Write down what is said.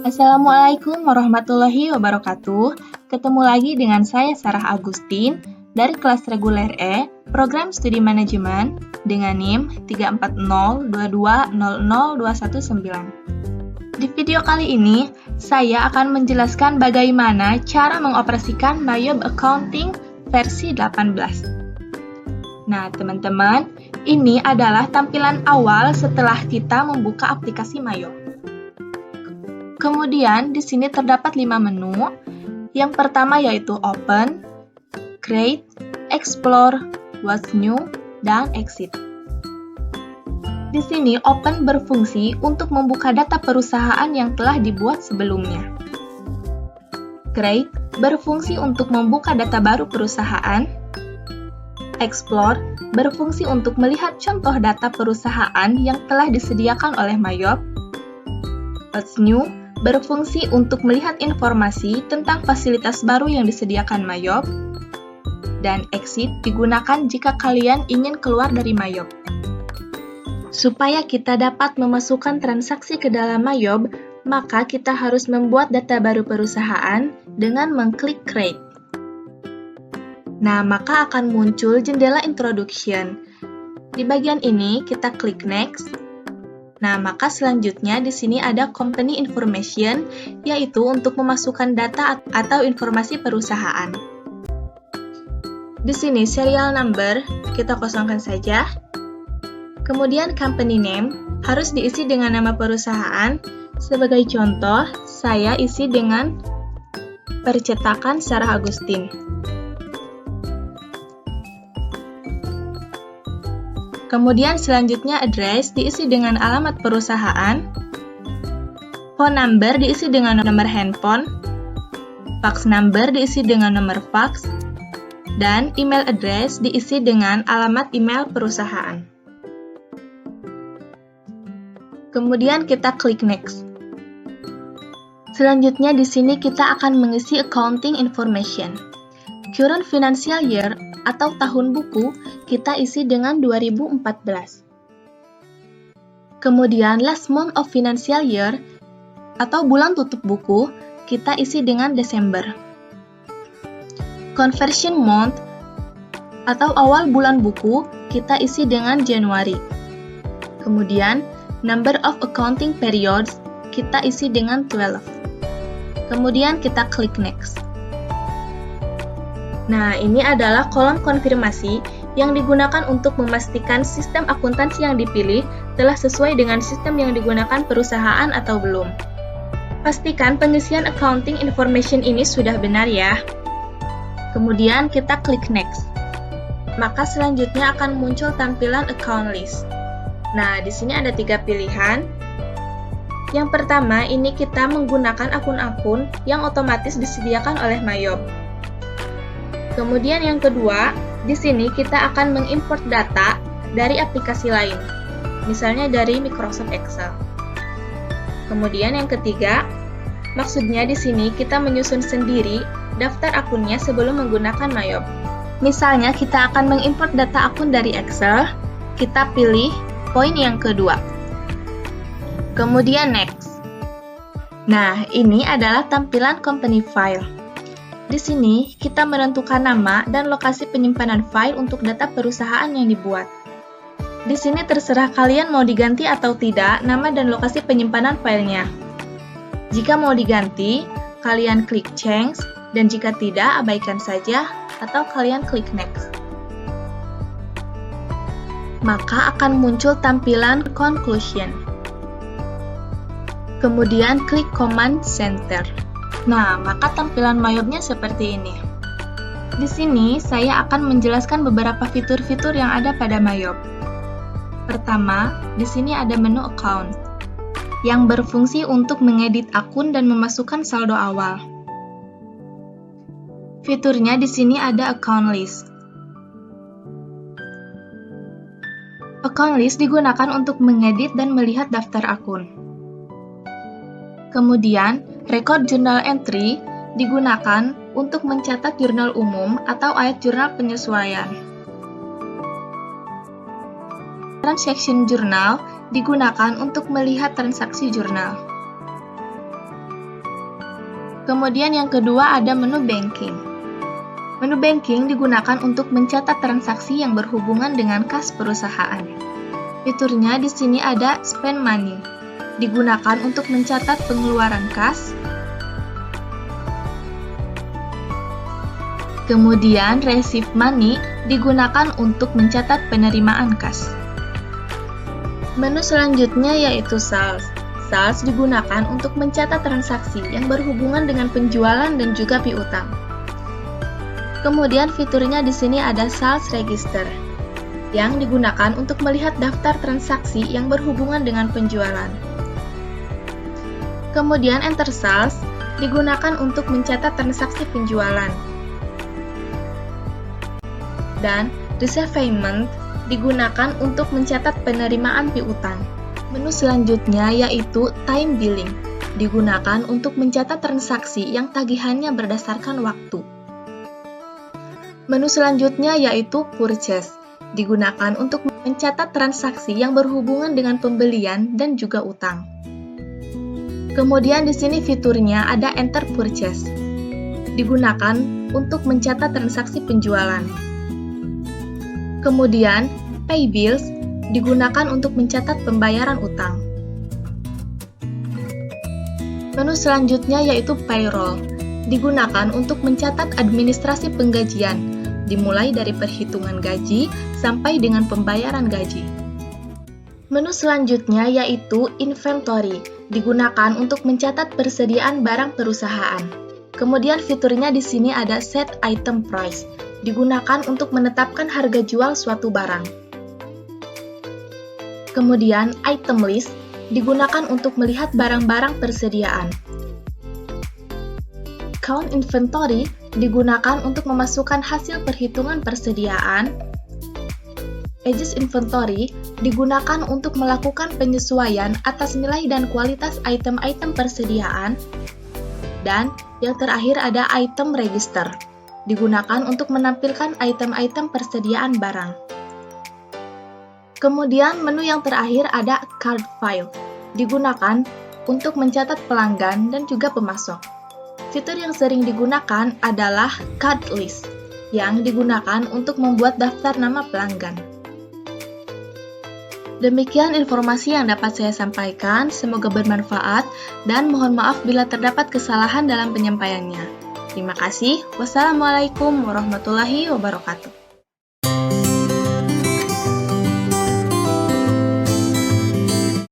Assalamualaikum warahmatullahi wabarakatuh. Ketemu lagi dengan saya Sarah Agustin dari kelas reguler E, Program Studi Manajemen dengan NIM 34022002119. Di video kali ini, saya akan menjelaskan bagaimana cara mengoperasikan Mayob Accounting versi 18. Nah, teman-teman, ini adalah tampilan awal setelah kita membuka aplikasi Mayob. Kemudian, di sini terdapat 5 menu. Yang pertama yaitu Open, Create, Explore, What's New, dan Exit. Di sini, Open berfungsi untuk membuka data perusahaan yang telah dibuat sebelumnya. Create berfungsi untuk membuka data baru perusahaan. Explore berfungsi untuk melihat contoh data perusahaan yang telah disediakan oleh Mayob. What's New berfungsi untuk melihat informasi tentang fasilitas baru yang disediakan Mayob, dan Exit digunakan jika kalian ingin keluar dari Mayob. Supaya kita dapat memasukkan transaksi ke dalam Mayob, maka kita harus membuat data baru perusahaan dengan mengklik Create. Nah, maka akan muncul jendela Introduction. Di bagian ini, kita klik Next. Nah, maka selanjutnya di sini ada Company Information, yaitu untuk memasukkan data atau informasi perusahaan. Di sini serial number, kita kosongkan saja. Kemudian Company Name, harus diisi dengan nama perusahaan. Sebagai contoh, saya isi dengan Percetakan Sarah Agustin. Kemudian selanjutnya address diisi dengan alamat perusahaan, phone number diisi dengan nomor handphone, fax number diisi dengan nomor fax, dan email address diisi dengan alamat email perusahaan. Kemudian kita klik next. Selanjutnya di sini kita akan mengisi accounting information. Current financial year atau tahun buku kita isi dengan 2014. Kemudian last month of financial year atau bulan tutup buku kita isi dengan Desember. Conversion month atau awal bulan buku kita isi dengan Januari. Kemudian number of accounting periods kita isi dengan 12. Kemudian kita klik next. Nah, ini adalah kolom konfirmasi yang digunakan untuk memastikan sistem akuntansi yang dipilih telah sesuai dengan sistem yang digunakan perusahaan atau belum. Pastikan pengisian accounting information ini sudah benar ya. Kemudian kita klik next. Maka selanjutnya akan muncul tampilan account list. Nah, di sini ada 3 pilihan. Yang pertama, ini kita menggunakan akun-akun yang otomatis disediakan oleh Mayob. Kemudian yang kedua, di sini kita akan mengimport data dari aplikasi lain, misalnya dari Microsoft Excel. Kemudian yang ketiga, maksudnya di sini kita menyusun sendiri daftar akunnya sebelum menggunakan Mayob. Misalnya kita akan mengimport data akun dari Excel, kita pilih poin yang kedua. Kemudian next. Nah, ini adalah tampilan company file. Di sini, kita menentukan nama dan lokasi penyimpanan file untuk data perusahaan yang dibuat. Di sini terserah kalian mau diganti atau tidak nama dan lokasi penyimpanan filenya. Jika mau diganti, kalian klik Change, dan jika tidak, abaikan saja, atau kalian klik Next. Maka akan muncul tampilan Conclusion. Kemudian klik Command Center. Nah, maka tampilan Mayobnya seperti ini. Di sini, saya akan menjelaskan beberapa fitur-fitur yang ada pada Mayob. Pertama, di sini ada menu Account, yang berfungsi untuk mengedit akun dan memasukkan saldo awal. Fiturnya di sini ada Account List. Account List digunakan untuk mengedit dan melihat daftar akun. Kemudian, Record Journal Entry digunakan untuk mencatat jurnal umum atau ayat jurnal penyesuaian. Transaction Journal digunakan untuk melihat transaksi jurnal. Kemudian yang kedua ada menu banking. Menu banking digunakan untuk mencatat transaksi yang berhubungan dengan kas perusahaan. Fiturnya di sini ada spend money, digunakan untuk mencatat pengeluaran kas. Kemudian receive money digunakan untuk mencatat penerimaan kas. Menu selanjutnya yaitu sales. Sales digunakan untuk mencatat transaksi yang berhubungan dengan penjualan dan juga piutang. Kemudian fiturnya di sini ada sales register, yang digunakan untuk melihat daftar transaksi yang berhubungan dengan penjualan. Kemudian enter sales digunakan untuk mencatat transaksi penjualan. Dan receive payment digunakan untuk mencatat penerimaan piutang. Menu selanjutnya yaitu time billing, digunakan untuk mencatat transaksi yang tagihannya berdasarkan waktu. Menu selanjutnya yaitu purchase, digunakan untuk mencatat transaksi yang berhubungan dengan pembelian dan juga utang. Kemudian di sini fiturnya ada enter purchase, digunakan untuk mencatat transaksi penjualan. Kemudian pay bills digunakan untuk mencatat pembayaran utang. Menu selanjutnya yaitu payroll, digunakan untuk mencatat administrasi penggajian, dimulai dari perhitungan gaji sampai dengan pembayaran gaji. Menu selanjutnya yaitu inventory, digunakan untuk mencatat persediaan barang perusahaan. Kemudian fiturnya di sini ada set item price, digunakan untuk menetapkan harga jual suatu barang. Kemudian item list digunakan untuk melihat barang-barang persediaan. Count inventory digunakan untuk memasukkan hasil perhitungan persediaan. Adjust inventory digunakan untuk melakukan penyesuaian atas nilai dan kualitas item-item persediaan. Dan yang terakhir ada item register, digunakan untuk menampilkan item-item persediaan barang. Kemudian menu yang terakhir ada card file, digunakan untuk mencatat pelanggan dan juga pemasok. Fitur yang sering digunakan adalah card list, yang digunakan untuk membuat daftar nama pelanggan. Demikian informasi yang dapat saya sampaikan, semoga bermanfaat dan mohon maaf bila terdapat kesalahan dalam penyampaiannya. Terima kasih. Wassalamualaikum warahmatullahi wabarakatuh.